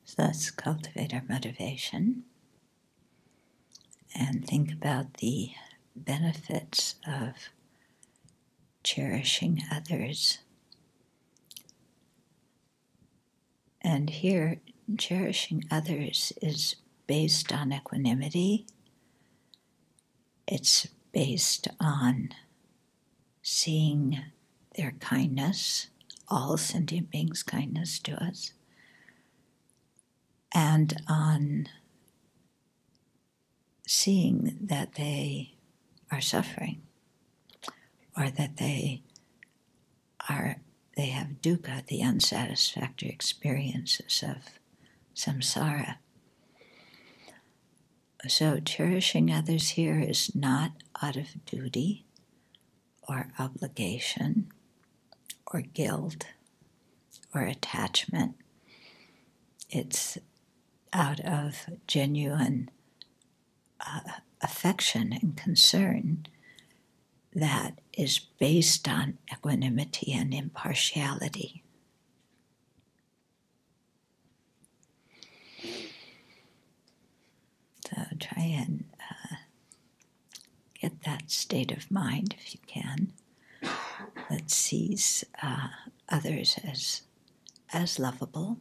So let's cultivate our motivation and think about the benefits of cherishing others. And here, cherishing others is based on equanimity. It's based on seeing their kindness, all sentient beings' kindness to us, and on seeing that they are suffering, or that they have dukkha, the unsatisfactory experiences of samsara. So cherishing others here is not out of duty or obligation or guilt or attachment. It's out of genuine affection and concern that is based on equanimity and impartiality. So try and get that state of mind if you can, that sees others as lovable.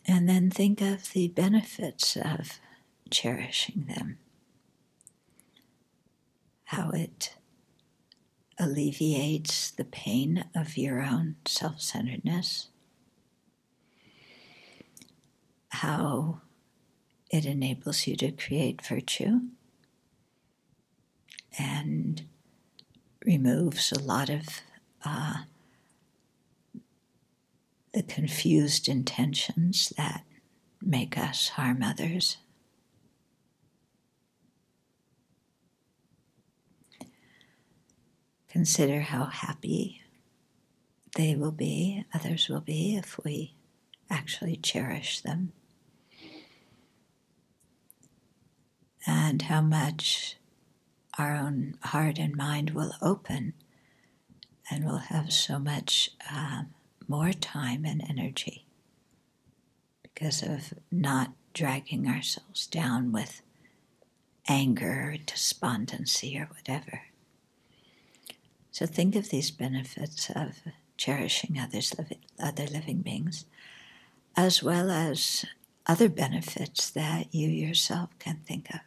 And then think of the benefits of cherishing them, how it alleviates the pain of your own self-centeredness, how it enables you to create virtue and removes a lot of the confused intentions that make us harm others. Consider how happy they will be, others will be, if we actually cherish them. And how much our own heart and mind will open, and we'll have so much more time and energy because of not dragging ourselves down with anger or despondency or whatever. So think of these benefits of cherishing other living beings, as well as other benefits that you yourself can think of.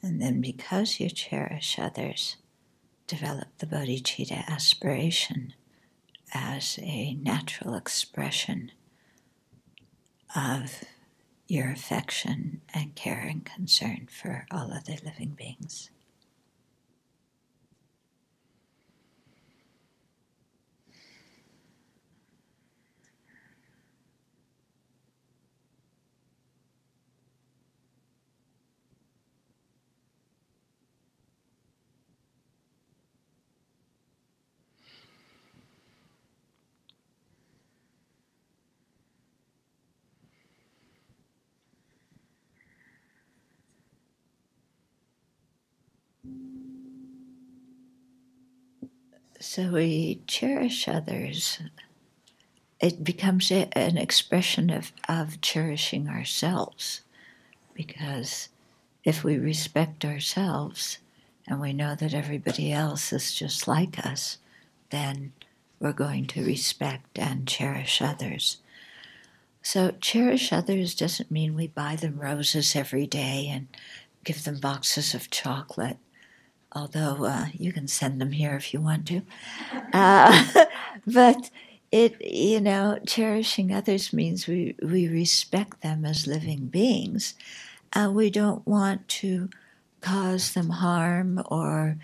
And then because you cherish others, develop the bodhicitta aspiration as a natural expression of your affection and care and concern for all other living beings. So we cherish others. It becomes an expression of cherishing ourselves, because if we respect ourselves and we know that everybody else is just like us, then we're going to respect and cherish others. So cherish others doesn't mean we buy them roses every day and give them boxes of chocolate, although you can send them here if you want to. But cherishing others means we respect them as living beings, and we don't want to cause them harm or,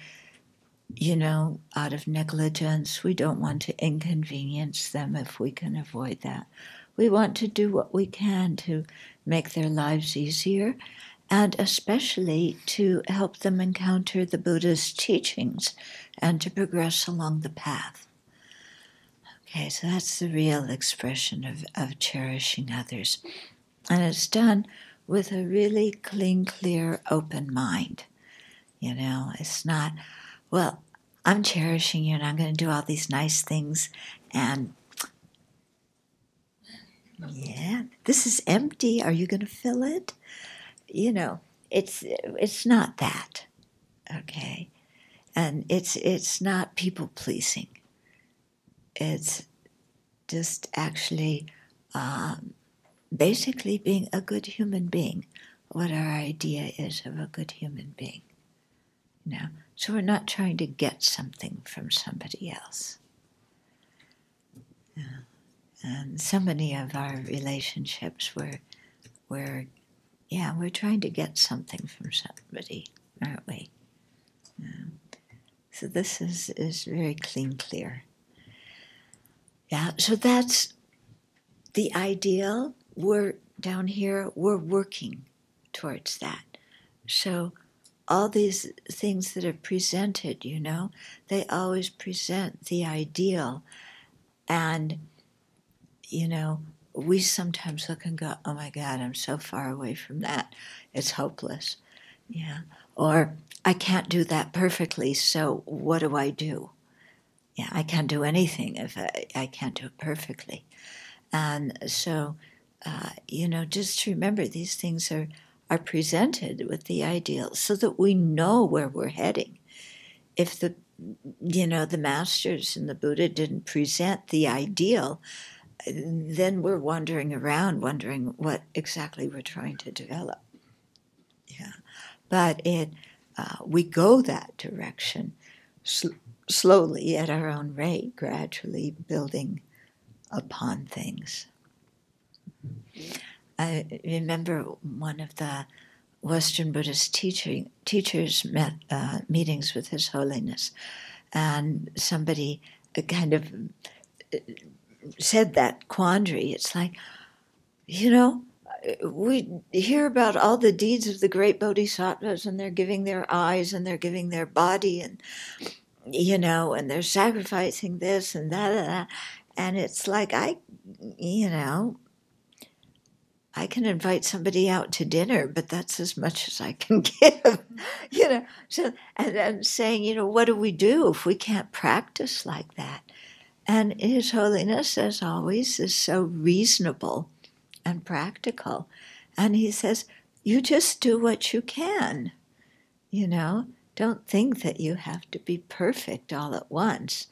out of negligence. We don't want to inconvenience them if we can avoid that. We want to do what we can to make their lives easier, and especially to help them encounter the Buddha's teachings and to progress along the path. Okay, so that's the real expression of cherishing others. And it's done with a really clean, clear, open mind. It's not, well, I'm cherishing you and I'm going to do all these nice things, and yeah, this is empty. Are you going to fill it? It's not that, okay? And it's not people pleasing. It's just actually basically being a good human being, what our idea is of a good human being. So we're not trying to get something from somebody else. And so many of our relationships we're trying to get something from somebody, aren't we? So this is very clean, clear. Yeah, so that's the ideal. We're down here, we're working towards that. So all these things that are presented, they always present the ideal. And, we sometimes look and go, oh my God, I'm so far away from that. It's hopeless. Yeah. Or I can't do that perfectly, so what do I do? Yeah, I can't do anything if I can't do it perfectly. And so, just remember these things are presented with the ideal so that we know where we're heading. If the masters and the Buddha didn't present the ideal, then we're wandering around wondering what exactly we're trying to develop. Yeah, but we go that direction slowly at our own rate, gradually building upon things. I remember one of the Western Buddhist teachers met meetings with His Holiness, and somebody kind of said that quandary. It's like, we hear about all the deeds of the great bodhisattvas, and they're giving their eyes and they're giving their body, and and they're sacrificing this and that, and it's like I can invite somebody out to dinner, but that's as much as I can give, So, and saying, what do we do if we can't practice like that? And His Holiness, as always, is so reasonable and practical. And he says, you just do what you can, Don't think that you have to be perfect all at once.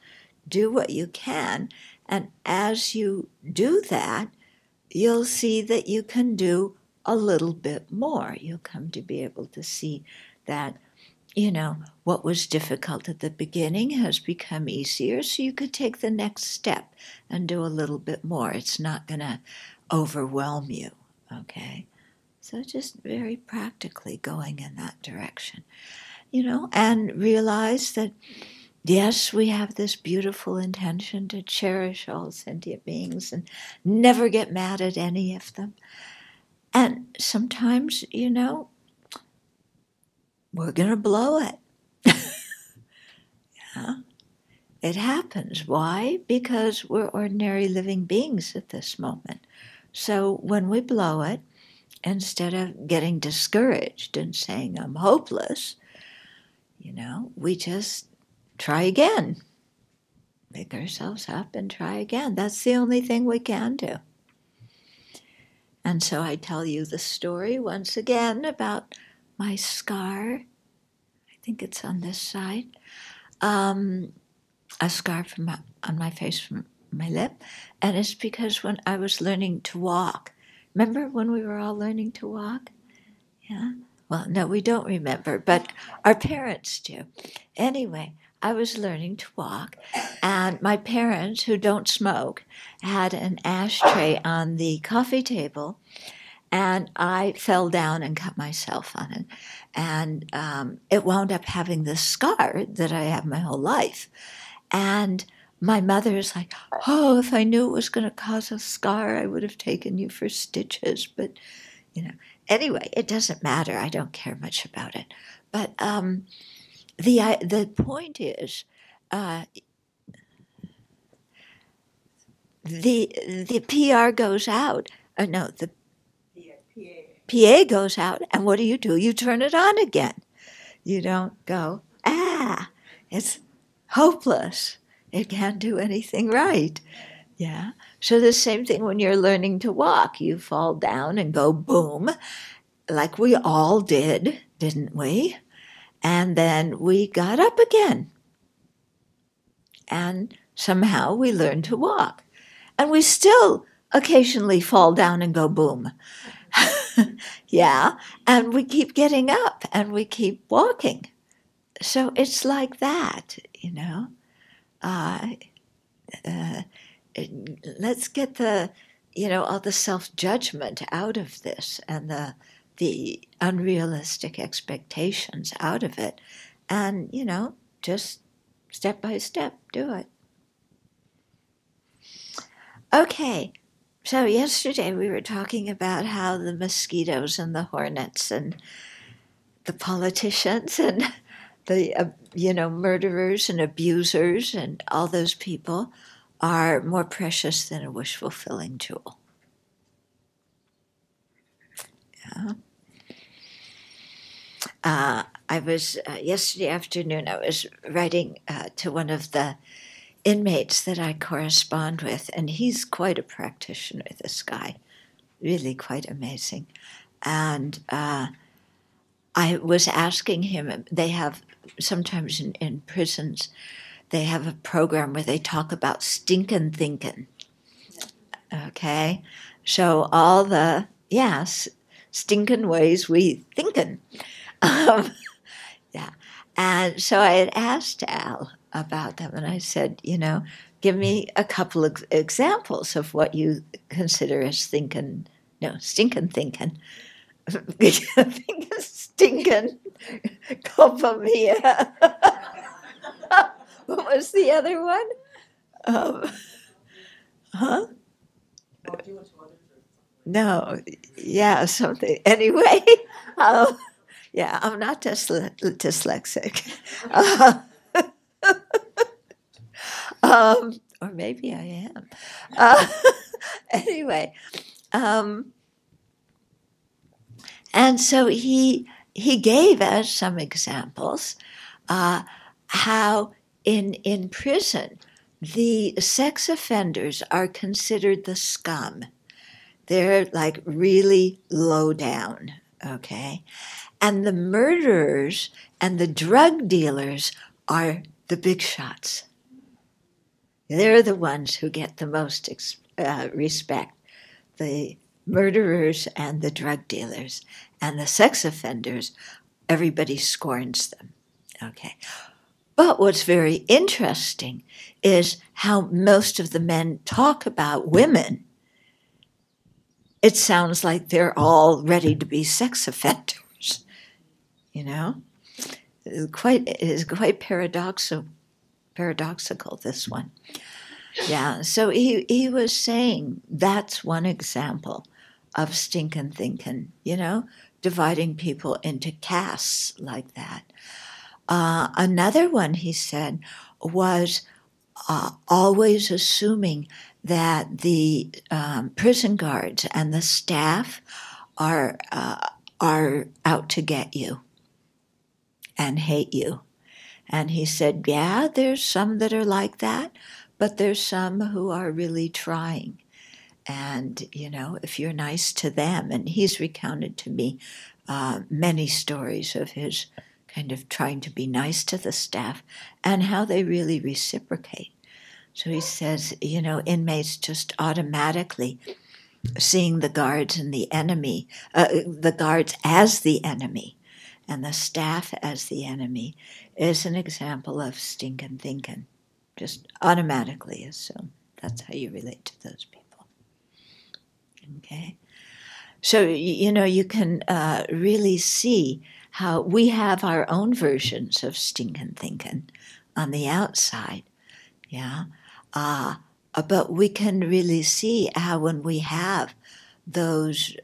Do what you can. And as you do that, you'll see that you can do a little bit more. You'll come to be able to see that what was difficult at the beginning has become easier, so you could take the next step and do a little bit more. It's not going to overwhelm you, okay? So just very practically going in that direction, and realize that, yes, we have this beautiful intention to cherish all sentient beings and never get mad at any of them. And sometimes, we're going to blow it. Yeah. It happens. Why? Because we're ordinary living beings at this moment. So when we blow it, instead of getting discouraged and saying, I'm hopeless, we just try again. Pick ourselves up and try again. That's the only thing we can do. And so I tell you the story once again about my scar. I think it's on this side. A scar on my face from my lip. And it's because when I was learning to walk, remember when we were all learning to walk? Yeah? Well, no, we don't remember, but our parents do. Anyway, I was learning to walk, and my parents, who don't smoke, had an ashtray on the coffee table, and I fell down and cut myself on it. And it wound up having this scar that I have my whole life. And my mother is like, oh, if I knew it was going to cause a scar, I would have taken you for stitches. But, anyway, it doesn't matter. I don't care much about it. But the point is, the PR goes out. The PA goes out, and what do? You turn it on again. You don't go, it's hopeless. It can't do anything right. Yeah. So the same thing when you're learning to walk. You fall down and go boom, like we all did, didn't we? And then we got up again. And somehow we learned to walk. And we still occasionally fall down and go boom. Yeah. And we keep getting up and we keep walking. So it's like that, let's get the, all the self-judgment out of this and the unrealistic expectations out of it. And, just step by step, do it. Okay. So yesterday we were talking about how the mosquitoes and the hornets and the politicians and the, murderers and abusers and all those people are more precious than a wish-fulfilling jewel. Yeah. I was, yesterday afternoon, I was writing to one of the inmates that I correspond with, and he's quite a practitioner, this guy, really quite amazing. And I was asking him, they have, sometimes in prisons, they have a program where they talk about stinkin' thinkin'. Okay? So all the, stinkin' ways we thinkin'. Yeah. And so I had asked Al about them, and I said, give me a couple of examples of what you consider as stinkin' thinkin'. Stinkin', culpa mia. What was the other one? No, something. Anyway, I'm not dyslexic. Or maybe I am. Anyway, and so he gave us some examples how in prison the sex offenders are considered the scum. They're like really low down, okay? And the murderers and the drug dealers are the big shots. They're the ones who get the most respect. The murderers and the drug dealers and the sex offenders, everybody scorns them. Okay. But what's very interesting is how most of the men talk about women. It sounds like they're all ready to be sex offenders, you know? It is quite paradoxical, this one. Yeah, so he was saying that's one example of stinkin' thinking, dividing people into castes like that. Another one, he said, was always assuming that the prison guards and the staff are out to get you and hate you. And he said, yeah, there's some that are like that, but there's some who are really trying. And, if you're nice to them, and he's recounted to me many stories of his kind of trying to be nice to the staff and how they really reciprocate. So he says, inmates just automatically seeing the guards and the enemy, the guards as the enemy and the staff as the enemy is an example of stinkin' thinking. Just automatically assume that's how you relate to those people. Okay? So, you can really see how we have our own versions of stinkin' thinking on the outside. Yeah? But we can really see how when we have those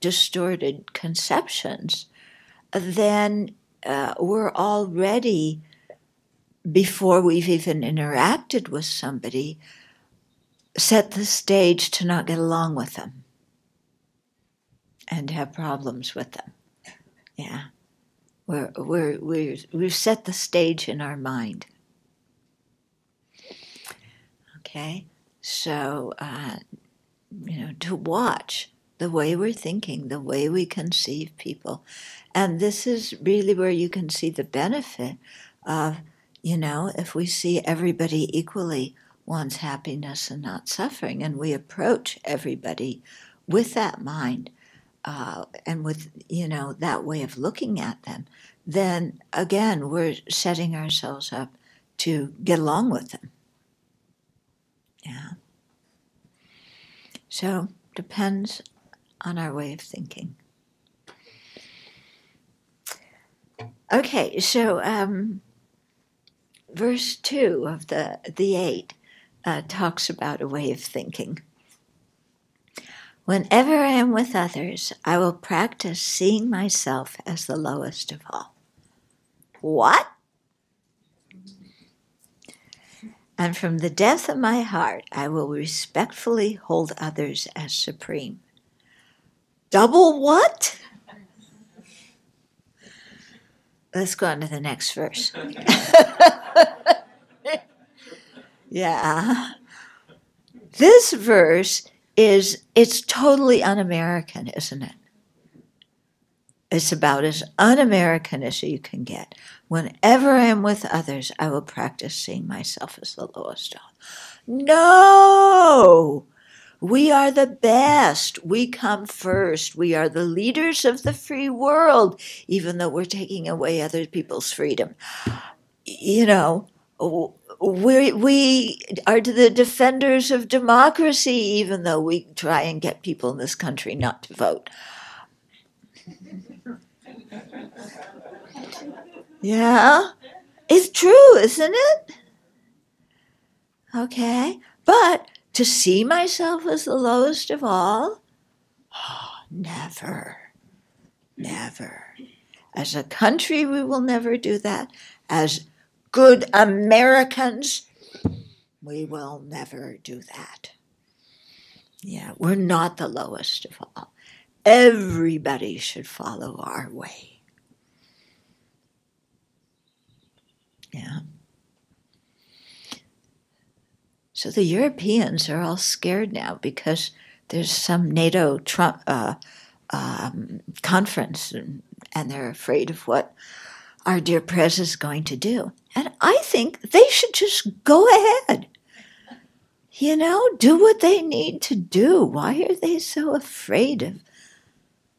distorted conceptions, then we're already, before we've even interacted with somebody, set the stage to not get along with them and have problems with them. Yeah, we've set the stage in our mind. Okay, so to watch the way we're thinking, the way we conceive people, and this is really where you can see the benefit of, if we see everybody equally wants happiness and not suffering, and we approach everybody with that mind and with, that way of looking at them, then again, we're setting ourselves up to get along with them. Yeah. So, depends on our way of thinking. Okay, so verse 2 of the 8 talks about a way of thinking. Whenever I am with others, I will practice seeing myself as the lowest of all. What? And from the depth of my heart, I will respectfully hold others as supreme. Double what? Let's go on to the next verse. Yeah. This verse it's totally un-American, isn't it? It's about as un-American as you can get. Whenever I am with others, I will practice seeing myself as the lowest of all. No! We are the best. We come first. We are the leaders of the free world, even though we're taking away other people's freedom. We are the defenders of democracy, even though we try and get people in this country not to vote. Yeah, it's true, isn't it? Okay, but to see myself as the lowest of all? Oh, never. As a country, we will never do that. As good Americans, we will never do that. Yeah, we're not the lowest of all. Everybody should follow our way. Yeah. So the Europeans are all scared now because there's some NATO conference and they're afraid of what our dear Prez is going to do. And I think they should just go ahead. Do what they need to do. Why are they so afraid of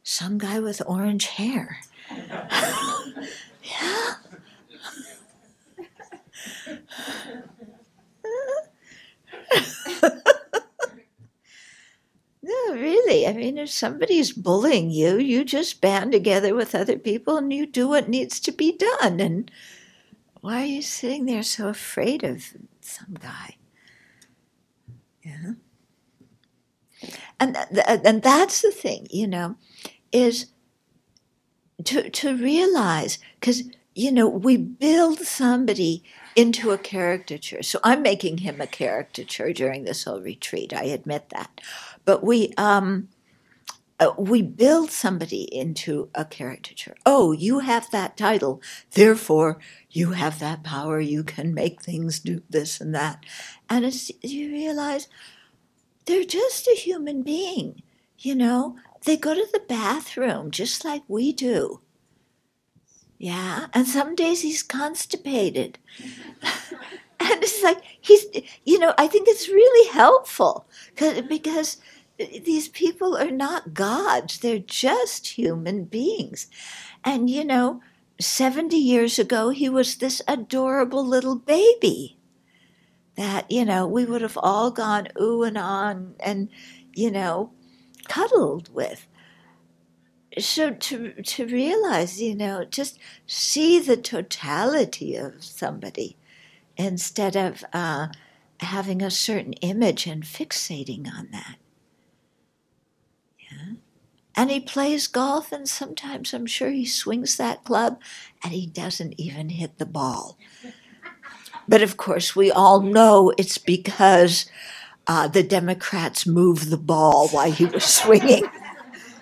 some guy with orange hair? Yeah. mean, if somebody's bullying you, you just band together with other people and you do what needs to be done. And why are you sitting there so afraid of some guy? Yeah. And that's the thing, is to realize, because, we build somebody into a caricature. So I'm making him a caricature during this whole retreat. I admit that. But we build somebody into a caricature. Oh, you have that title, therefore you have that power. You can make things do this and that. And you realize they're just a human being. They go to the bathroom just like we do. Yeah, and some days he's constipated. And it's like, I think it's really helpful because these people are not gods. They're just human beings. And, 70 years ago, he was this adorable little baby that, we would have all gone ooh and on and, cuddled with. So to realize, just see the totality of somebody instead of having a certain image and fixating on that. Yeah. And he plays golf, and sometimes I'm sure he swings that club and he doesn't even hit the ball. But of course, we all know it's because the Democrats moved the ball while he was swinging.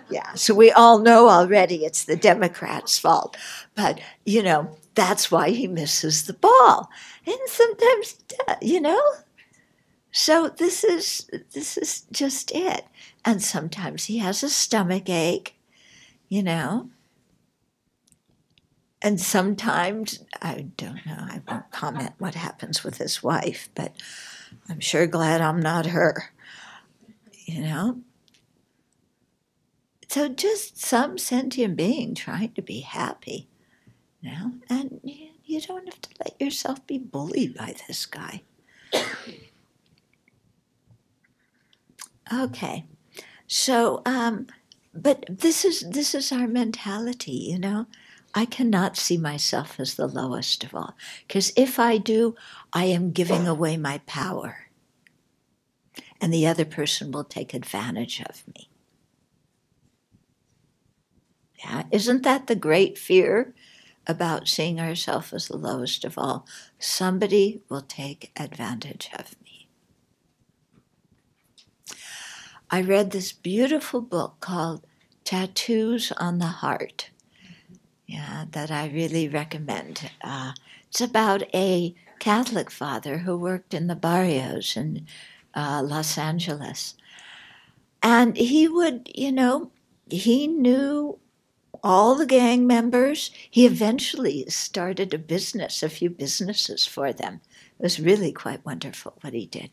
Yeah, so we all know already it's the Democrats' fault. But, that's why he misses the ball. And sometimes, so this is just it. And sometimes he has a stomach ache, and sometimes, I don't know, I won't comment what happens with his wife, but I'm sure glad I'm not her, So just some sentient being trying to be happy, and you don't have to let yourself be bullied by this guy. Okay, so but this is our mentality, I cannot see myself as the lowest of all, because if I do, I am giving away my power, and the other person will take advantage of me. Yeah, isn't that the great fear about seeing ourselves as the lowest of all? Somebody will take advantage of me. I read this beautiful book called Tattoos on the Heart, that I really recommend. It's about a Catholic father who worked in the barrios in Los Angeles. And he would, he knew all the gang members. He eventually started a few businesses for them. It was really quite wonderful what he did.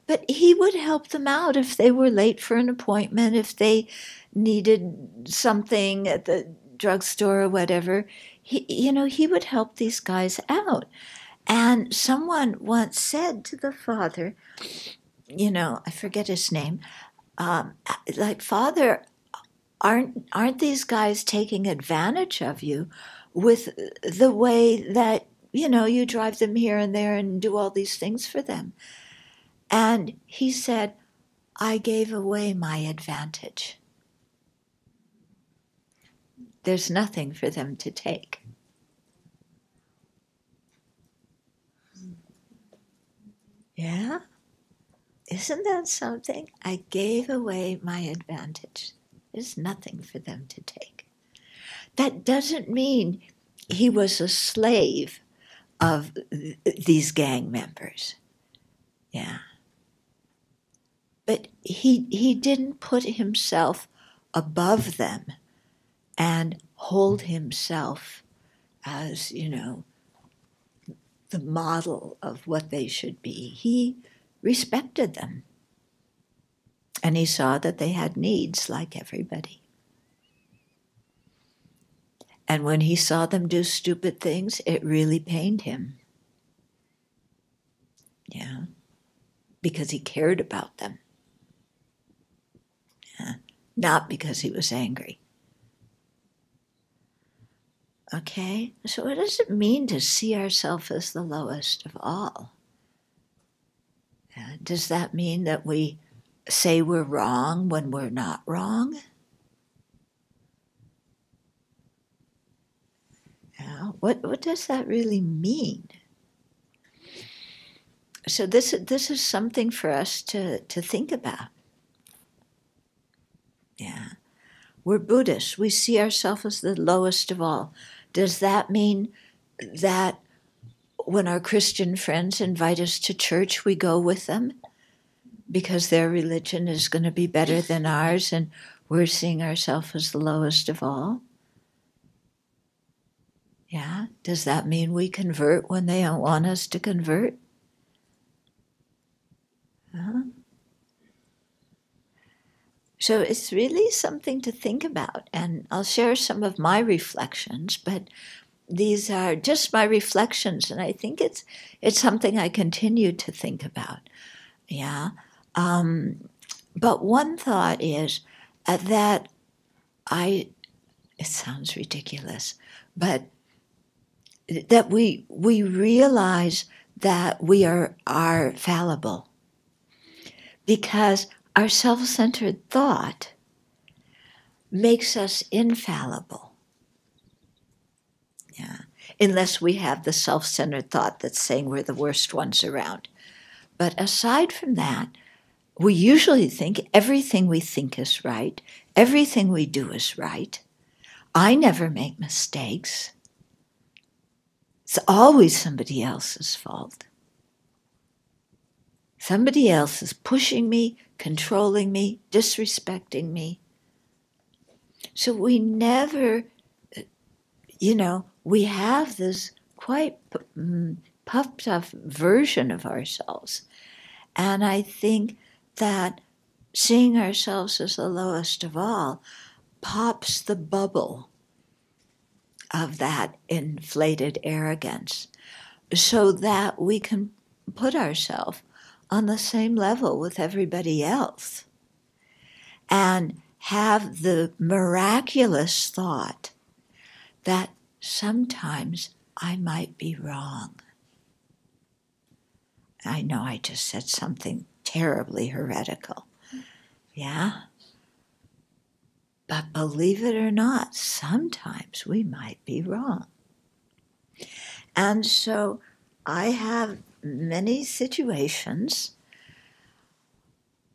But he would help them out if they were late for an appointment, if they needed something at the drugstore or whatever. He would help these guys out. And someone once said to the father, I forget his name, like, Father, aren't these guys taking advantage of you with the way that, you drive them here and there and do all these things for them? And he said, I gave away my advantage. There's nothing for them to take. Yeah? Isn't that something? I gave away my advantage. There's nothing for them to take. That doesn't mean he was a slave of these gang members. Yeah. But he didn't put himself above them and hold himself as, the model of what they should be. He respected them. And he saw that they had needs like everybody. And when he saw them do stupid things, it really pained him. Yeah. Because he cared about them. Yeah. not because he was angry. Okay, so what does it mean to see ourselves as the lowest of all? Does that mean that we say we're wrong when we're not wrong? What does that really mean? So this is something for us to think about. Yeah. We're Buddhists. We see ourselves as the lowest of all. Does that mean that when our Christian friends invite us to church, we go with them because their religion is going to be better than ours and we're seeing ourselves as the lowest of all? Yeah. Does that mean we convert when they don't want us to convert? So it's really something to think about, and I'll share some of my reflections, but these are just my reflections, and I think it's something I continue to think about. Yeah. But one thought is that it sounds ridiculous, but that we realize that we are fallible, because our self-centered thought makes us infallible. Yeah. Unless we have the self-centered thought that's saying we're the worst ones around. But aside from that, we usually think everything we think is right, everything we do is right. I never make mistakes. It's always somebody else's fault. Somebody else is pushing me, controlling me, disrespecting me. So we never, we have this quite puffed up version of ourselves. And I think that seeing ourselves as the lowest of all pops the bubble of that inflated arrogance so that we can put ourselves on the same level with everybody else and have the miraculous thought that sometimes I might be wrong. I know I just said something terribly heretical. Yeah? But believe it or not, sometimes we might be wrong. And so I have many situations,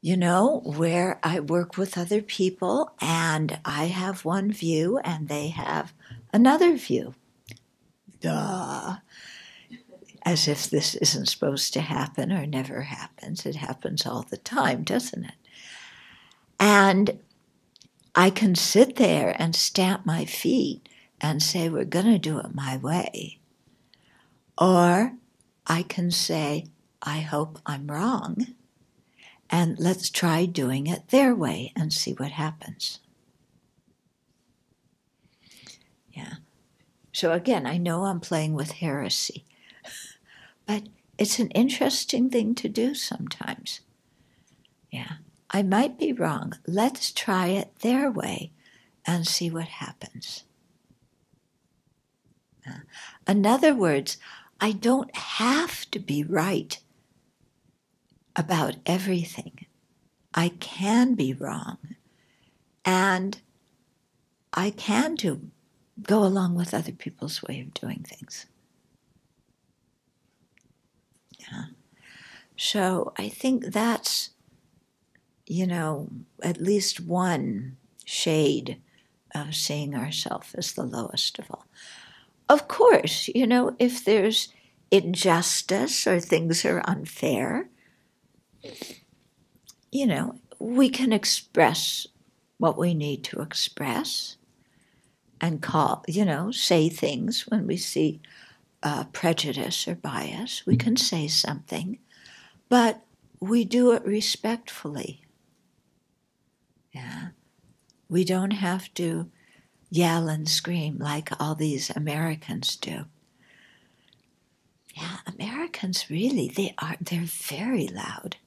where I work with other people and I have one view and they have another view. Duh. As if this isn't supposed to happen or never happens. It happens all the time, doesn't it? And I can sit there and stamp my feet and say, we're going to do it my way. Or I can say, I hope I'm wrong, and let's try doing it their way and see what happens. Yeah. So again, I know I'm playing with heresy, but it's an interesting thing to do sometimes. Yeah. I might be wrong. Let's try it their way and see what happens. In other words, I don't have to be right about everything. I can be wrong, and I can go along with other people's way of doing things. Yeah. So I think that's, at least one shade of seeing ourselves as the lowest of all. Of course, if there's injustice or things are unfair, we can express what we need to express and say things when we see prejudice or bias. We can say something, but we do it respectfully. Yeah. We don't have to yell and scream like all these Americans do. Yeah, Americans really, they're very loud.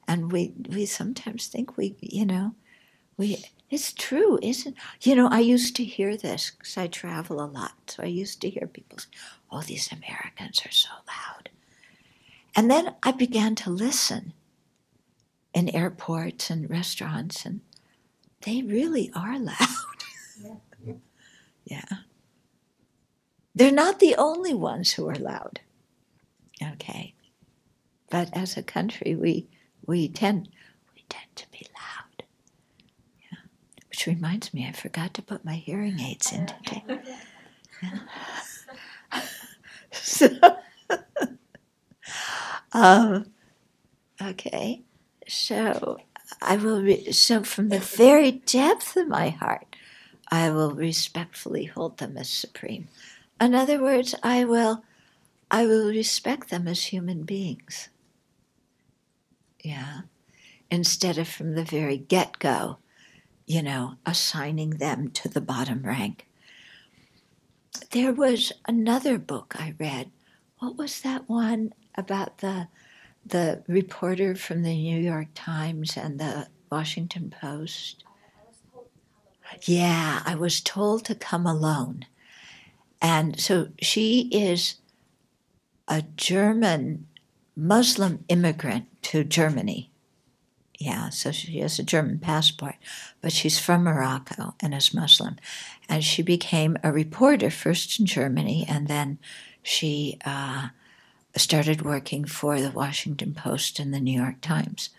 And we sometimes think we It's true, isn't it? I used to hear this because I travel a lot. So I used to hear people say, oh, these Americans are so loud. And then I began to listen in airports and restaurants, and they really are loud. Yeah. Yeah. They're not the only ones who are loud. Okay. But as a country, we tend to be loud. Yeah. Which reminds me, I forgot to put my hearing aids in today. Yeah. Okay. So so from the very depth of my heart, I will respectfully hold them as supreme. In other words, I will respect them as human beings. Yeah. Instead of from the very get-go, assigning them to the bottom rank. There was another book I read. What was that one about the reporter from the New York Times and the Washington Post? Yeah, I was told to come alone. And so she is a German Muslim immigrant to Germany. Yeah, so she has a German passport, but she's from Morocco and is Muslim. And she became a reporter first in Germany, and then she started working for the Washington Post and the New York Times.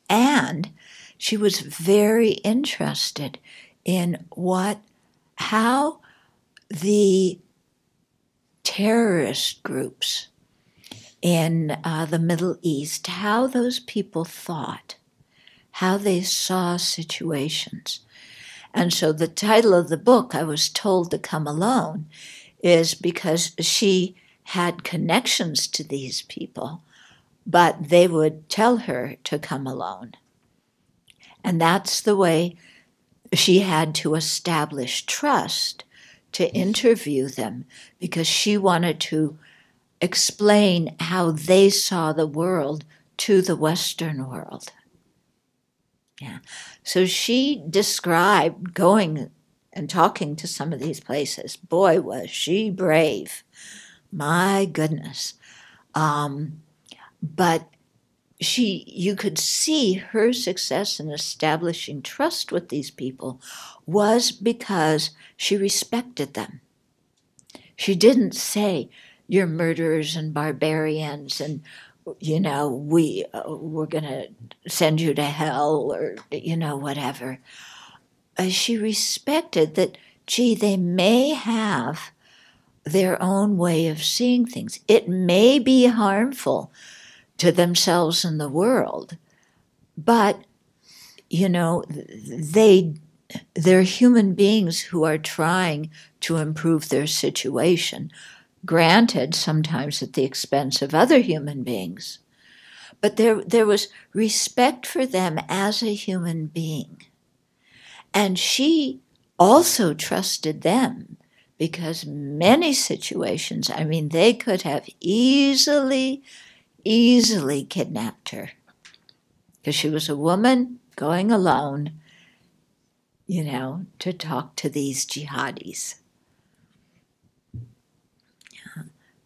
And she was very interested in how the terrorist groups in the Middle East, how those people thought, how they saw situations. And so the title of the book, I was told to come alone, is because she had connections to these people, but they would tell her to come alone. And that's the way she had to establish trust to interview them, because she wanted to explain how they saw the world to the Western world. Yeah. So she described going and talking to some of these places. Boy, was she brave. My goodness. But you could see her success in establishing trust with these people was because she respected them. She didn't say, you're murderers and barbarians and, we're going to send you to hell or, whatever. She respected that, they may have their own way of seeing things. It may be harmful to themselves and the world, but, they're human beings who are trying to improve their situation. Granted, sometimes at the expense of other human beings. But there was respect for them as a human being. And she also trusted them, because many situations, they could have easily kidnapped her. Because she was a woman going alone, to talk to these jihadis.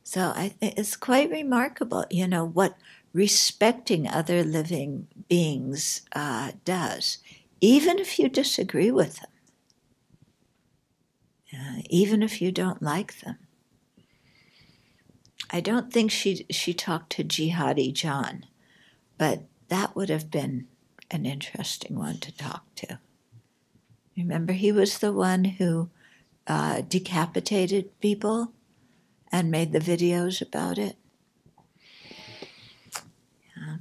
So I think it's quite remarkable, what respecting other living beings does, even if you disagree with them, even if you don't like them. I don't think she talked to Jihadi John, but that would have been an interesting one to talk to. Remember, he was the one who decapitated people and made the videos about it. Yeah.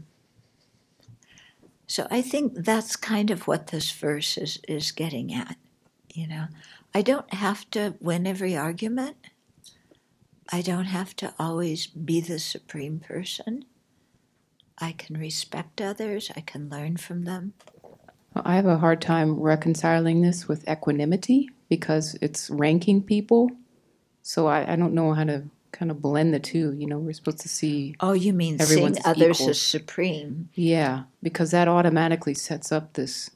So I think that's kind of what this verse is getting at. I don't have to win every argument. I don't have to always be the supreme person. I can respect others. I can learn from them. Well, I have a hard time reconciling this with equanimity because it's ranking people. So I don't know how to kind of blend the two. We're supposed to see. Oh, you mean seeing others as supreme? Yeah, because that automatically sets up this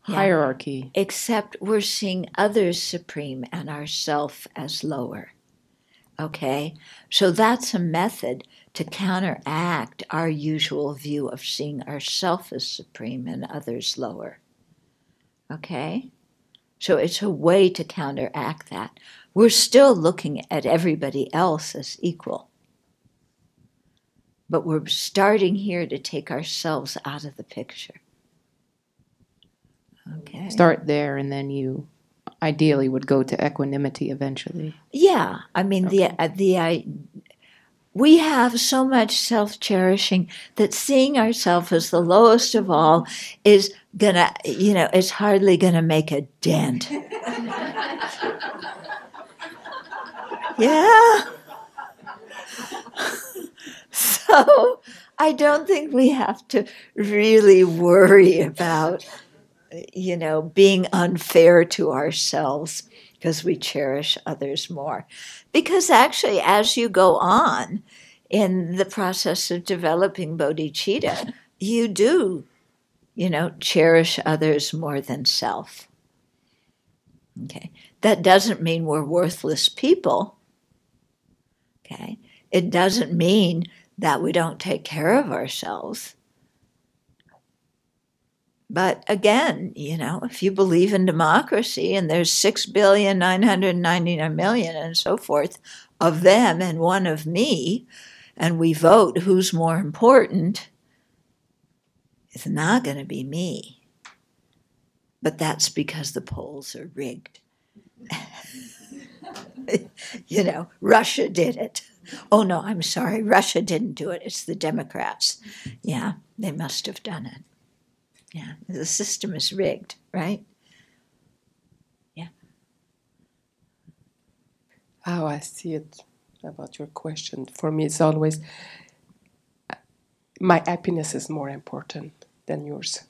hierarchy. Except we're seeing others supreme and ourself as lower. Okay? So that's a method to counteract our usual view of seeing ourself as supreme and others lower. Okay? So it's a way to counteract that. We're still looking at everybody else as equal. But we're starting here to take ourselves out of the picture. Okay. Start there, and then you ideally would go to equanimity eventually. Yeah. I mean, Okay. we have so much self-cherishing that seeing ourselves as the lowest of all is gonna, it's hardly gonna make a dent. Yeah. So I don't think we have to really worry about, being unfair to ourselves because we cherish others more. Because actually, as you go on in the process of developing bodhicitta, you do, cherish others more than self. Okay. That doesn't mean we're worthless people. Okay. It doesn't mean that we don't take care of ourselves. But again, if you believe in democracy and there's 6,999,000,000 and so forth of them and one of me, and we vote who's more important, it's not going to be me. But that's because the polls are rigged. Russia did it. Oh, no, I'm sorry. Russia didn't do it. It's the Democrats. Yeah, they must have done it. Yeah, the system is rigged, right? Yeah. How I see it about your question, for me, it's always my happiness is more important than yours.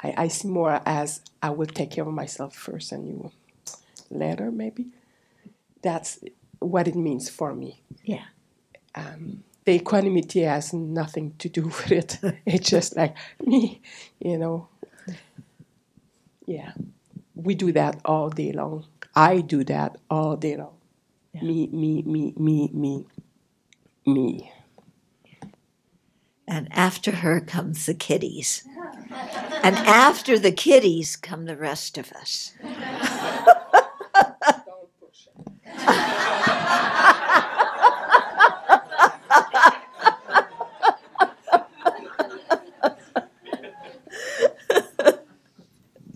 I see more as I will take care of myself first and you later, maybe. That's what it means for me. Yeah. The equanimity has nothing to do with it. It's just like me, Yeah. We do that all day long. I do that all day long. Yeah. Me. And after her comes the kitties. And after the kitties come the rest of us. Don't push it.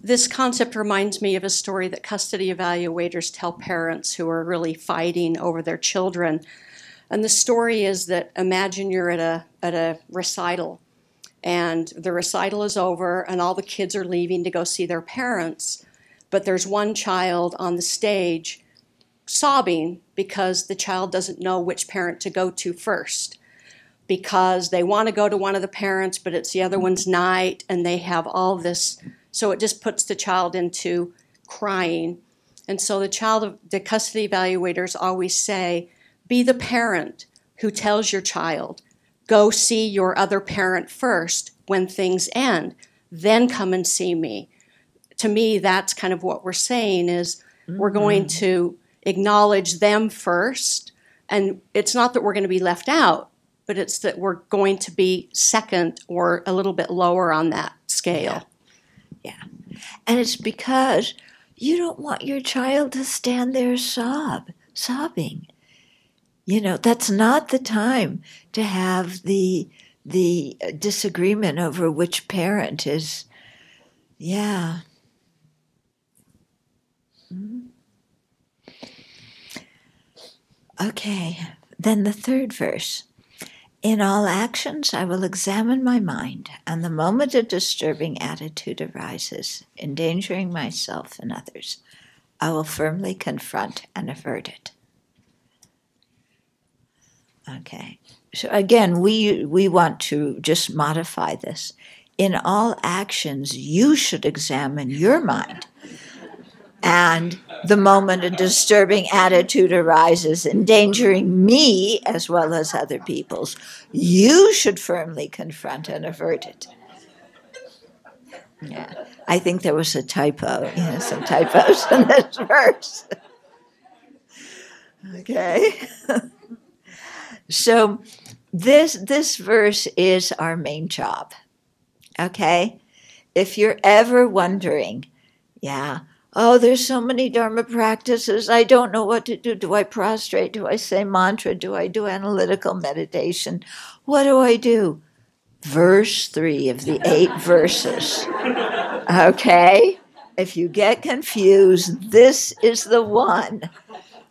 This concept reminds me of a story that custody evaluators tell parents who are really fighting over their children. And the story is that imagine you're at a recital, and the recital is over, and all the kids are leaving to go see their parents. But there's one child on the stage sobbing because the child doesn't know which parent to go to first, because they want to go to one of the parents, but it's the other one's night, and they have all this. So it just puts the child into crying. And so the custody evaluators always say, be the parent who tells your child, go see your other parent first when things end, then come and see me. To me, that's kind of what we're saying is we're going to acknowledge them first. And it's not that we're going to be left out, but it's that we're going to be second or a little bit lower on that scale. Yeah. And it's because you don't want your child to stand there sobbing. That's not the time to have the disagreement over which parent is, yeah. Okay, then the third verse. In all actions, I will examine my mind, and the moment a disturbing attitude arises, endangering myself and others, I will firmly confront and avert it. Okay. So again, we want to just modify this. In all actions, you should examine your mind. And the moment a disturbing attitude arises, endangering me as well as other people's, you should firmly confront and avert it. Yeah. I think there was a typo, some typos in this verse. Okay. So this verse is our main job. Okay? If you're ever wondering, oh, there's so many Dharma practices, I don't know what to do. Do I prostrate? Do I say mantra? Do I do analytical meditation? What do I do? Verse 3 of the 8 verses. Okay? If you get confused, this is the one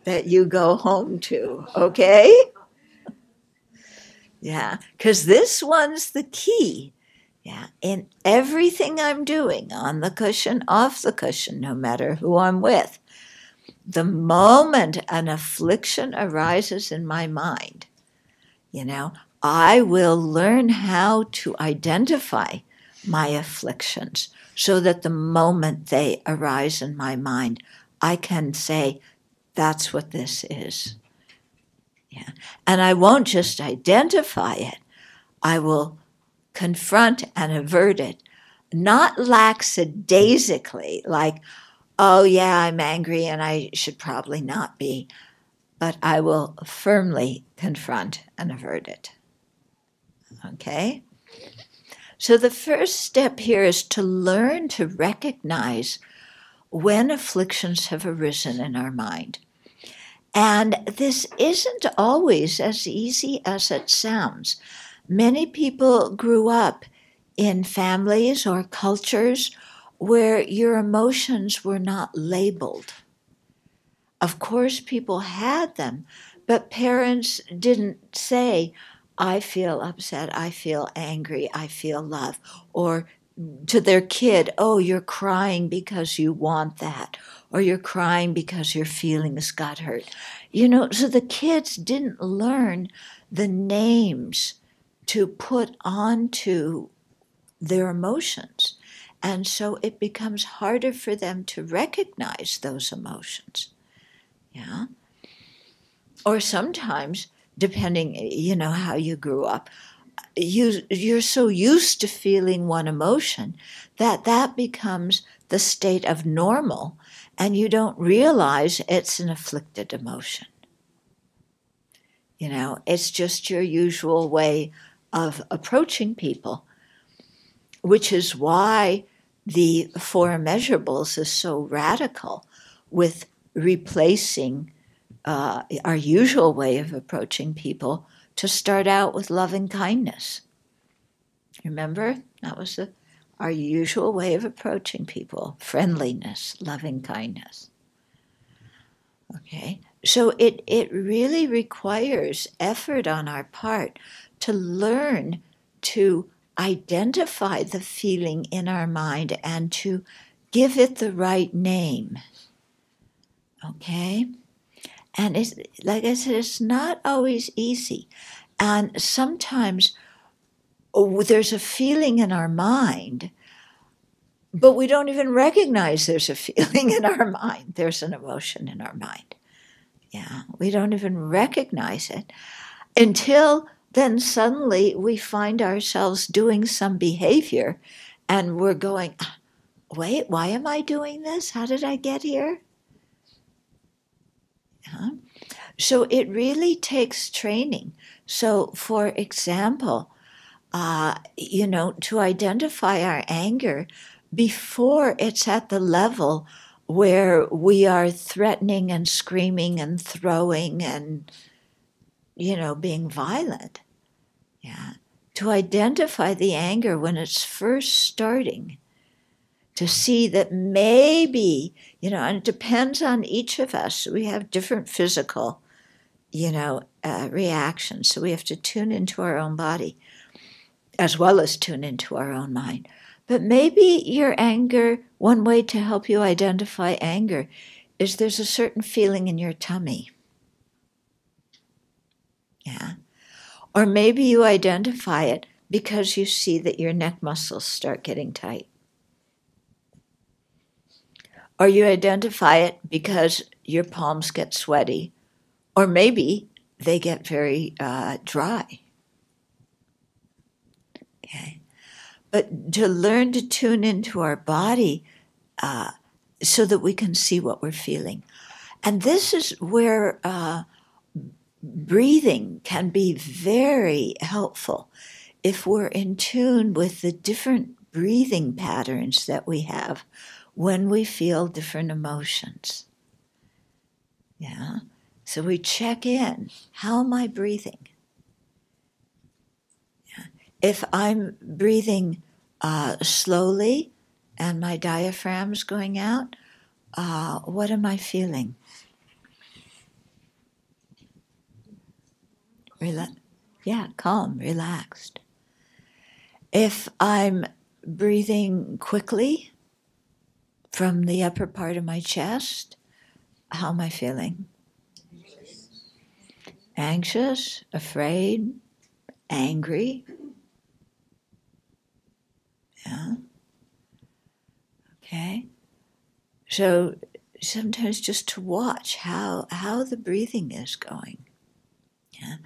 that you go home to. Okay? Yeah, because this one's the key. Yeah, in everything I'm doing, on the cushion, off the cushion, no matter who I'm with, the moment an affliction arises in my mind, I will learn how to identify my afflictions so that the moment they arise in my mind, I can say, that's what this is. Yeah. And I won't just identify it, I will confront and avert it, not lackadaisically, like, oh yeah, I'm angry and I should probably not be, but I will firmly confront and avert it. Okay? So the first step here is to learn to recognize when afflictions have arisen in our mind. And this isn't always as easy as it sounds. Many people grew up in families or cultures where your emotions were not labeled. Of course, people had them, but parents didn't say, I feel upset, I feel angry, I feel love. Or to their kid, oh, you're crying because you want that. Or you're crying because your feelings got hurt. So the kids didn't learn the names to put onto their emotions. And so it becomes harder for them to recognize those emotions. Yeah. Or sometimes, depending, how you grew up, you're so used to feeling one emotion that becomes the state of normal, and you don't realize it's an afflicted emotion. It's just your usual way of approaching people, which is why the 4 immeasurables is so radical with replacing our usual way of approaching people to start out with loving kindness. Remember? That was our usual way of approaching people, friendliness, loving kindness. Okay? So it really requires effort on our part to learn to identify the feeling in our mind and to give it the right name. Okay? And it's, like I said, it's not always easy. And sometimes there's a feeling in our mind, but we don't even recognize there's a feeling in our mind. There's an emotion in our mind. Yeah, we don't even recognize it until then suddenly we find ourselves doing some behavior and we're going, wait, why am I doing this? How did I get here? Yeah. So it really takes training. So, for example, to identify our anger before it's at the level where we are threatening and screaming and throwing and, being violent. Yeah. To identify the anger when it's first starting, to see that maybe, and it depends on each of us. We have different physical, reactions. So we have to tune into our own body as well as tune into our own mind. But maybe your anger, one way to help you identify anger is there's a certain feeling in your tummy. Yeah. Or maybe you identify it because you see that your neck muscles start getting tight. Or you identify it because your palms get sweaty. Or maybe they get very dry. Okay. to learn to tune into our body so that we can see what we're feeling. And this is where breathing can be very helpful if we're in tune with the different breathing patterns that we have when we feel different emotions. Yeah. So we check in. How am I breathing? Yeah. If I'm breathing slowly and my diaphragm's going out, what am I feeling? Calm, relaxed. If I'm breathing quickly from the upper part of my chest, how am I feeling? Anxious, afraid, angry. Yeah. Okay. So sometimes just to watch how the breathing is going. Yeah.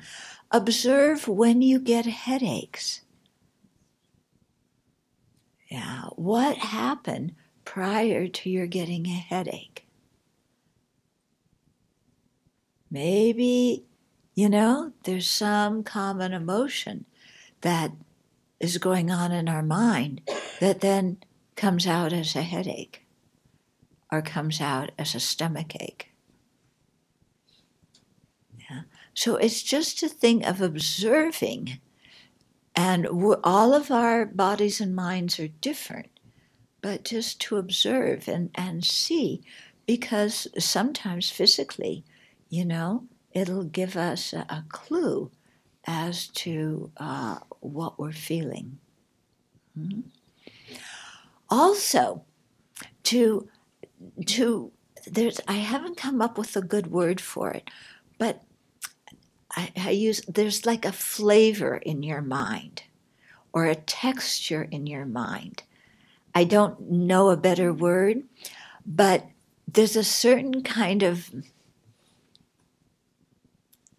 Observe when you get headaches. Yeah. What happened prior to your getting a headache? Maybe, there's some common emotion that is going on in our mind that then comes out as a headache or comes out as a stomach ache. Yeah. So it's just a thing of observing, and all of our bodies and minds are different, but just to observe and see, because sometimes physically, it'll give us a clue as to what we're feeling. Mm-hmm. Also, I haven't come up with a good word for it, but there's like a flavor in your mind or a texture in your mind. I don't know a better word, but there's a certain kind of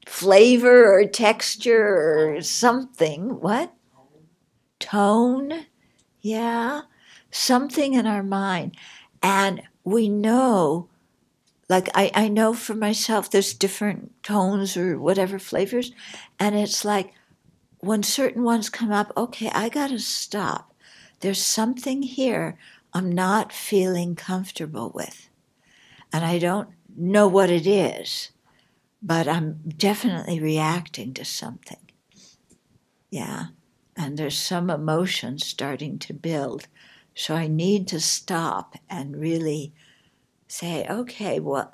flavor or texture or something. What? Tone? Yeah. Something in our mind. And we know, like I know for myself, there's different tones or whatever flavors. And it's like when certain ones come up, okay, I got to stop. There's something here I'm not feeling comfortable with. And I don't know what it is, but I'm definitely reacting to something. Yeah. And there's some emotion starting to build. So I need to stop and really say, okay, well,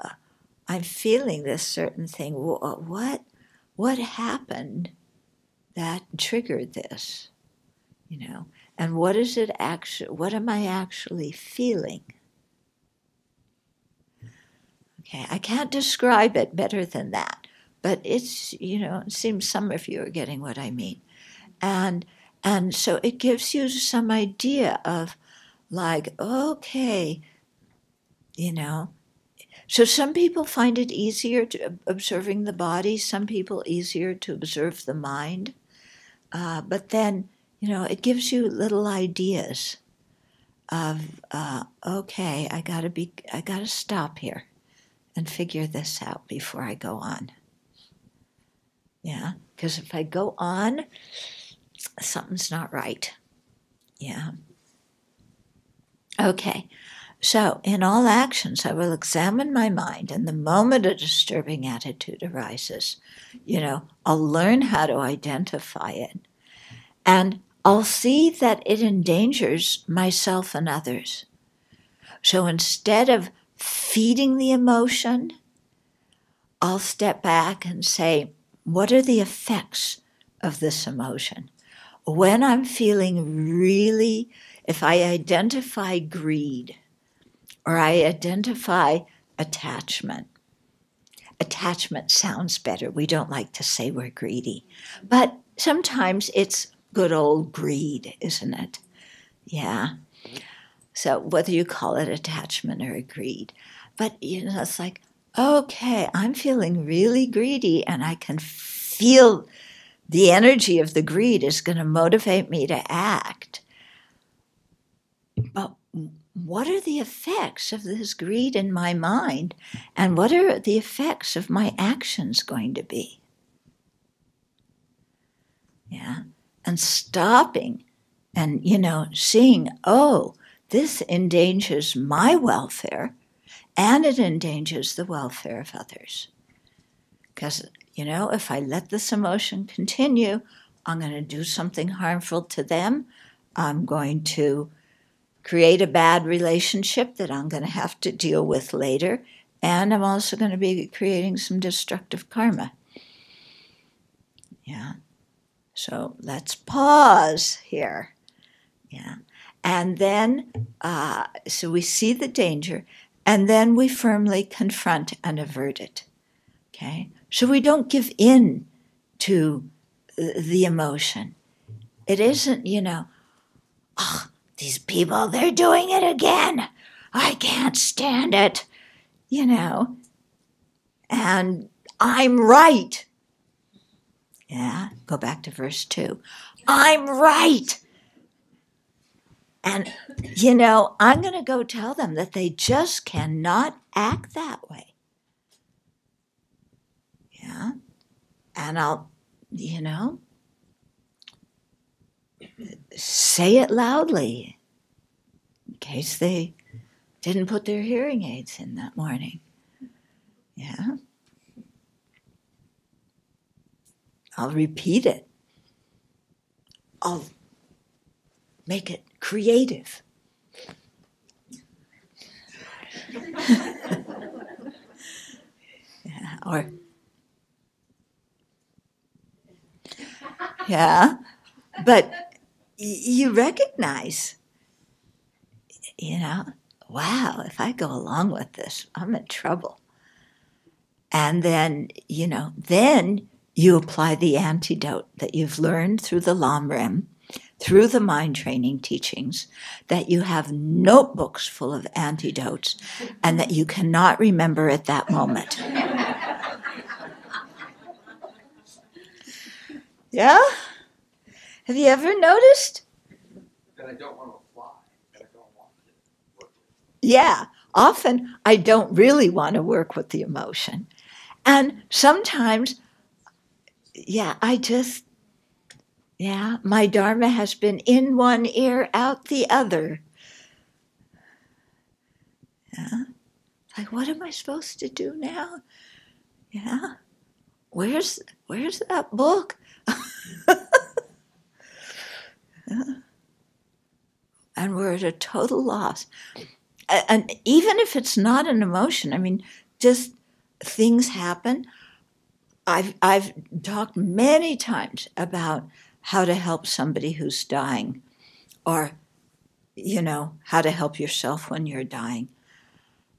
I'm feeling this certain thing. What happened that triggered this? And what am I actually feeling? Okay, I can't describe it better than that, but it's, it seems some of you are getting what I mean. And so it gives you some idea of like, okay, so some people find it easier to observing the body, some people easier to observe the mind, but then, it gives you little ideas of, okay, I gotta stop here and figure this out before I go on. Yeah, because if I go on, something's not right. Yeah. Okay, so in all actions, I will examine my mind, and the moment a disturbing attitude arises, I'll learn how to identify it, and I'll see that it endangers myself and others. So instead of feeding the emotion, I'll step back and say, what are the effects of this emotion? When I'm feeling really, if I identify greed or I identify attachment sounds better. We don't like to say we're greedy, but sometimes it's good old greed, isn't it? Yeah. So whether you call it attachment or greed, but it's like, okay, I'm feeling really greedy and I can feel the energy of the greed is going to motivate me to act. but what are the effects of this greed in my mind? And what are the effects of my actions going to be? Yeah. And stopping and, seeing, oh, this endangers my welfare and it endangers the welfare of others. Because, if I let this emotion continue, I'm going to do something harmful to them. I'm going to create a bad relationship that I'm going to have to deal with later. And I'm also going to be creating some destructive karma. Yeah. So let's pause here. Yeah. And then, so we see the danger, and then we firmly confront and avert it. Okay? So we don't give in to the emotion. It isn't, these people, they're doing it again. I can't stand it, and I'm right. Yeah, go back to verse 2. I'm right. And, I'm going to go tell them that they just cannot act that way. Yeah. And I'll, say it loudly in case they didn't put their hearing aids in that morning. Yeah. I'll repeat it. I'll make it creative. Yeah, but you recognize, wow, if I go along with this, I'm in trouble. And then, then you apply the antidote that you've learned through the Lamrim, through the mind training teachings, that you have notebooks full of antidotes and that you cannot remember at that moment. Yeah? Have you ever noticed? That I don't want to apply, that I don't want to work with. Yeah, often I don't really want to work with the emotion. And sometimes, my Dharma has been in one ear, out the other. Yeah. Like, what am I supposed to do now? Yeah. Where's that book? Yeah. And we're at a total loss. And even if it's not an emotion, just things happen. I've talked many times about how to help somebody who's dying, or, how to help yourself when you're dying.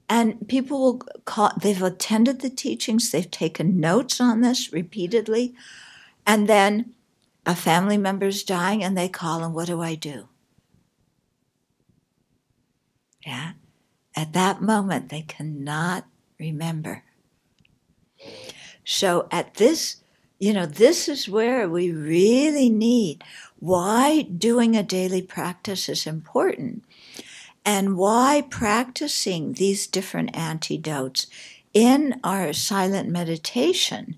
And people will call, they've attended the teachings, they've taken notes on this repeatedly, and then a family member's dying and they call, and what do I do? Yeah. At that moment, they cannot remember. So at this, this is where we really need why doing a daily practice is important, and why practicing these different antidotes in our silent meditation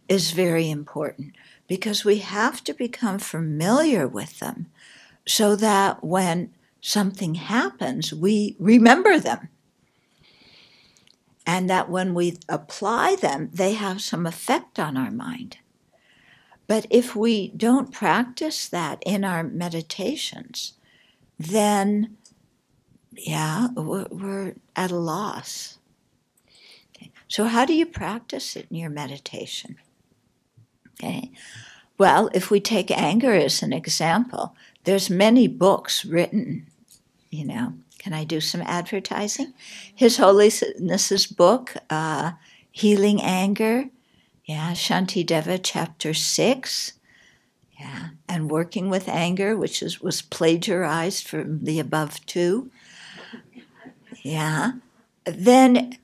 is very important, because we have to become familiar with them so that when something happens, we remember them. And that when we apply them, they have some effect on our mind. But if we don't practice that in our meditations, then, we're at a loss. Okay. So how do you practice it in your meditation? Okay. Well, if we take anger as an example, there's many books written, Can I do some advertising? His Holiness's book, Healing Anger, Shantideva, Chapter 6, and Working with Anger, which was plagiarized from the above two. Then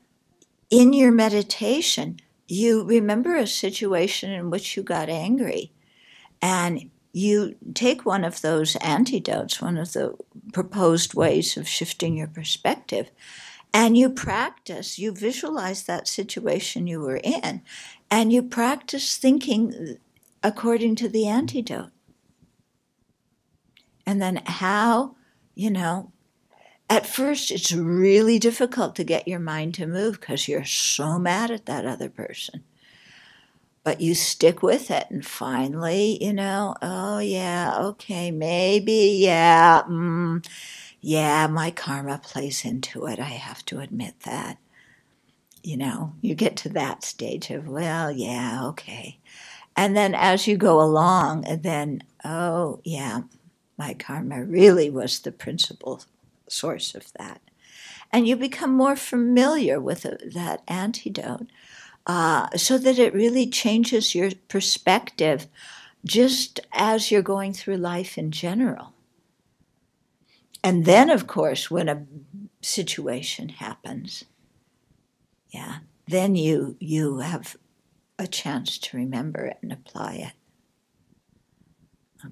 in your meditation, you remember a situation in which you got angry, and you take one of those antidotes, one of the proposed ways of shifting your perspective, and you practice, you visualize that situation you were in, and you practice thinking according to the antidote. And then how, at first it's really difficult to get your mind to move because you're so mad at that other person. But you stick with it, and finally, oh yeah, okay, maybe, yeah, yeah, my karma plays into it. I have to admit that. You get to that stage of, well, yeah, okay. And then as you go along, then, oh yeah, my karma really was the principal source of that. And you become more familiar with that antidote. So that it really changes your perspective just as you're going through life in general. And then, of course, when a situation happens, then you have a chance to remember it and apply it.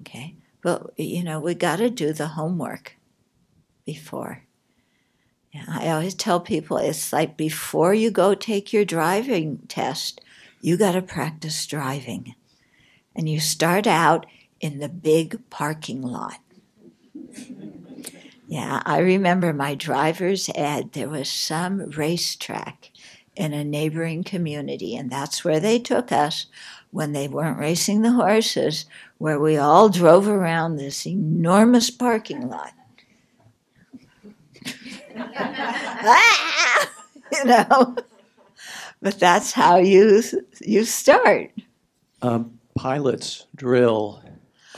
Okay? But, we got to do the homework before. Yeah, I always tell people it's like before you go take your driving test, you got to practice driving. And you start out in the big parking lot. Yeah, I remember my driver's ed. There was some racetrack in a neighboring community, and that's where they took us when they weren't racing the horses, where we all drove around this enormous parking lot. But that's how you start. Pilots drill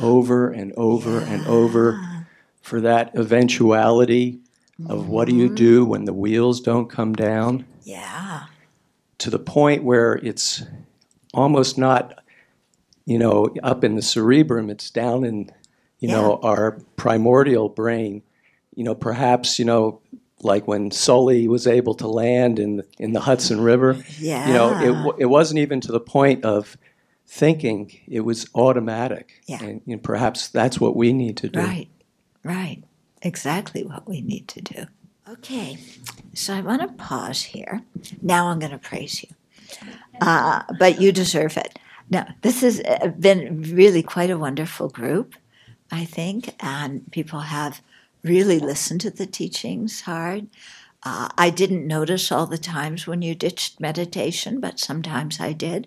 over and over and over for that eventuality of what do you do when the wheels don't come down? Yeah. To the point where it's almost not, up in the cerebrum, it's down in, our primordial brain. Perhaps, like when Sully was able to land in the Hudson River. Yeah. It wasn't even to the point of thinking. It was automatic. Yeah. And perhaps that's what we need to do. Right. Exactly what we need to do. Okay, so I want to pause here. Now I'm going to praise you. But you deserve it. Now, this has been really quite a wonderful group, I think, and people have really listened to the teachings hard. I didn't notice all the times when you ditched meditation, but sometimes I did.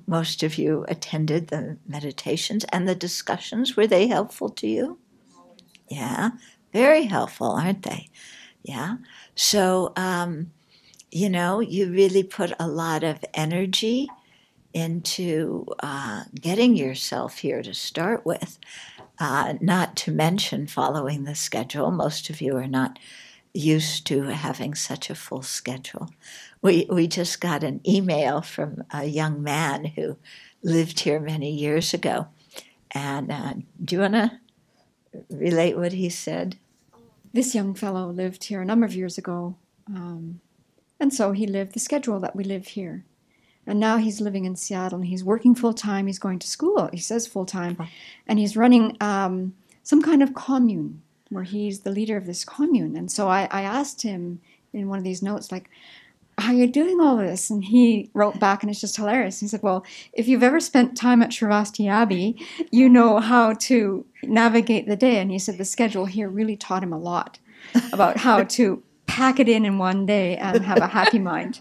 Most of you attended the meditations and the discussions. Were they helpful to you? Yeah, very helpful, aren't they? Yeah. So, you really put a lot of energy into getting yourself here to start with, not to mention following the schedule. Most of you are not used to having such a full schedule. We just got an email from a young man who lived here many years ago. And do you want to relate what he said? This young fellow lived here a number of years ago. And so he lived the schedule that we live here. And now he's living in Seattle, and he's working full-time. He's going to school, he says full-time. And he's running some kind of commune where he's the leader of this commune. And so I asked him in one of these notes, like, how are you doing all this? And he wrote back, and it's just hilarious. He said, well, if you've ever spent time at Sravasti Abbey, you know how to navigate the day. And he said the schedule here really taught him a lot about how to pack it in one day and have a happy mind.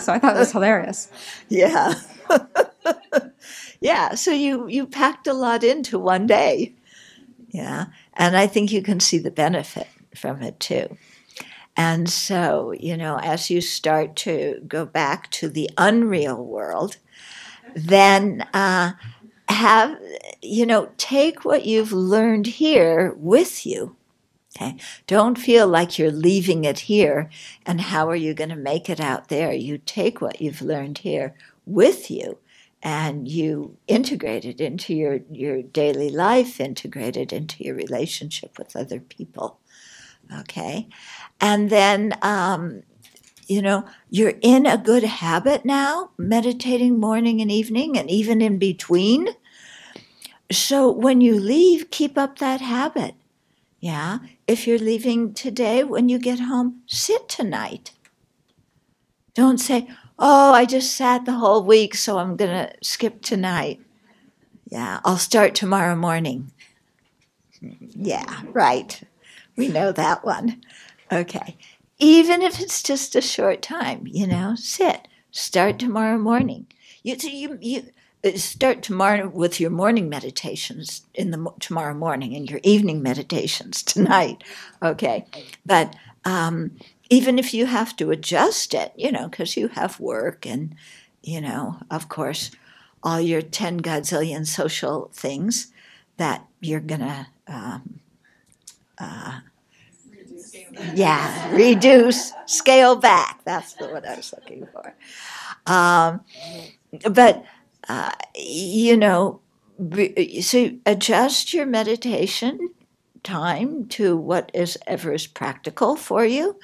So I thought that was hilarious. Yeah. Yeah, so you packed a lot into one day. Yeah, and I think you can see the benefit from it too. And so, as you start to go back to the unreal world, then take what you've learned here with you. Okay, don't feel like you're leaving it here, and how are you going to make it out there? You take what you've learned here with you, and you integrate it into your daily life, integrate it into your relationship with other people. Okay, and then you're in a good habit now, meditating morning and evening and even in between. So when you leave, keep up that habit. Yeah. If you're leaving today, when you get home, sit tonight. Don't say, oh, I just sat the whole week, so I'm going to skip tonight. Yeah, I'll start tomorrow morning. Yeah, right. We know that one. Okay. Even if it's just a short time, sit. Start tomorrow morning. You start tomorrow with your morning meditations tomorrow morning and your evening meditations tonight. Okay. But even if you have to adjust it, because you have work and, of course, all your 10 godzillion social things that you're going to, reduce, scale back. That's what I was looking for. But, so adjust your meditation time to what is ever is practical for you,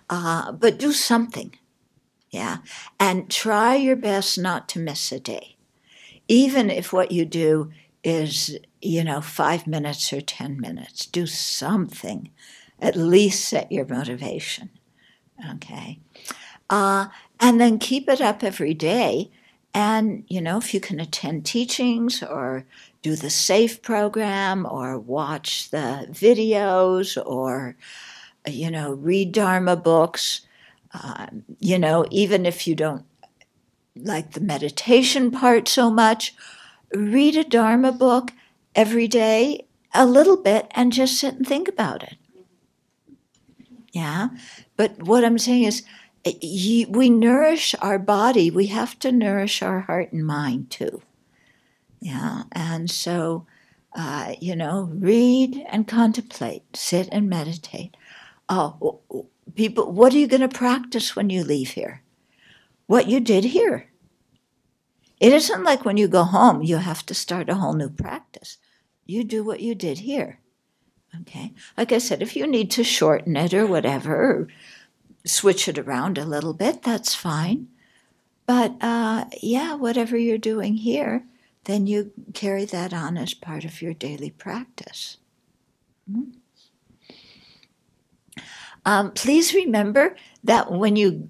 but do something. Yeah. And try your best not to miss a day. Even if what you do is, 5 minutes or 10 minutes, do something. At least set your motivation. Okay. And then keep it up every day. And, if you can attend teachings or do the SAFE program or watch the videos or, read Dharma books, even if you don't like the meditation part so much, read a Dharma book every day, a little bit, and just sit and think about it. Yeah, but what I'm saying is we nourish our body. We have to nourish our heart and mind too. Yeah, and so, read and contemplate, sit and meditate. Oh, people, what are you going to practice when you leave here? What you did here. It isn't like when you go home, you have to start a whole new practice. You do what you did here. Okay. Like I said, if you need to shorten it or whatever, or switch it around a little bit, that's fine. But whatever you're doing here, then you carry that on as part of your daily practice. Please remember that when you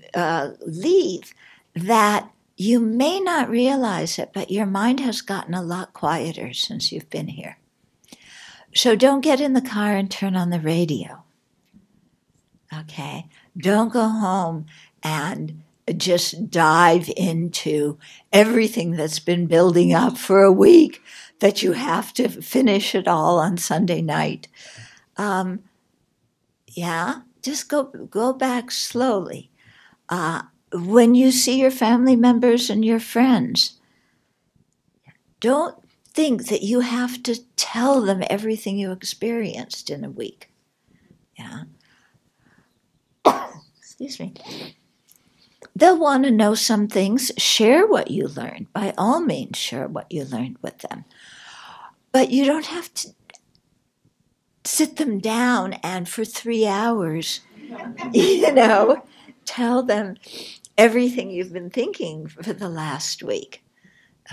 leave, that you may not realize it, but your mind has gotten a lot quieter since you've been here. So don't get in the car and turn on the radio. Okay? Don't go home and just dive into everything that's been building up for a week that you have to finish it all on Sunday night. Just go back slowly. When you see your family members and your friends, don't think that you have to tell them everything you experienced in a week. Yeah. Excuse me. They'll want to know some things. Share what you learned. By all means, share what you learned with them. But you don't have to sit them down and for 3 hours, tell them everything you've been thinking for the last week.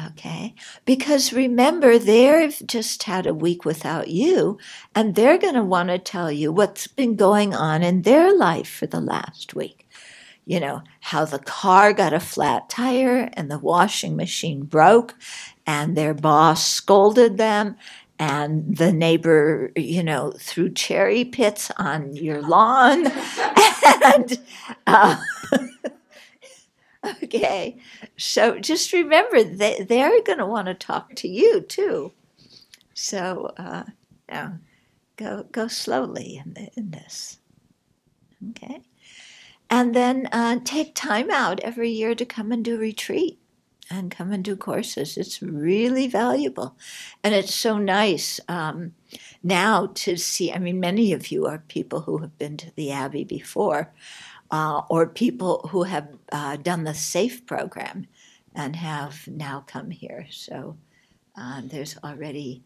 Okay? Because remember, they've just had a week without you, and they're going to want to tell you what's been going on in their life for the last week. How the car got a flat tire and the washing machine broke and their boss scolded them and the neighbor, threw cherry pits on your lawn. And okay, so just remember they're going to want to talk to you too. So go slowly in this. Okay, and then take time out every year to come and do retreat and come and do courses. It's really valuable, and it's so nice now to see. I mean, many of you are people who have been to the Abbey before. Or people who have done the SAFE program and have now come here. So there's already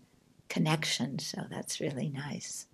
connections, so that's really nice.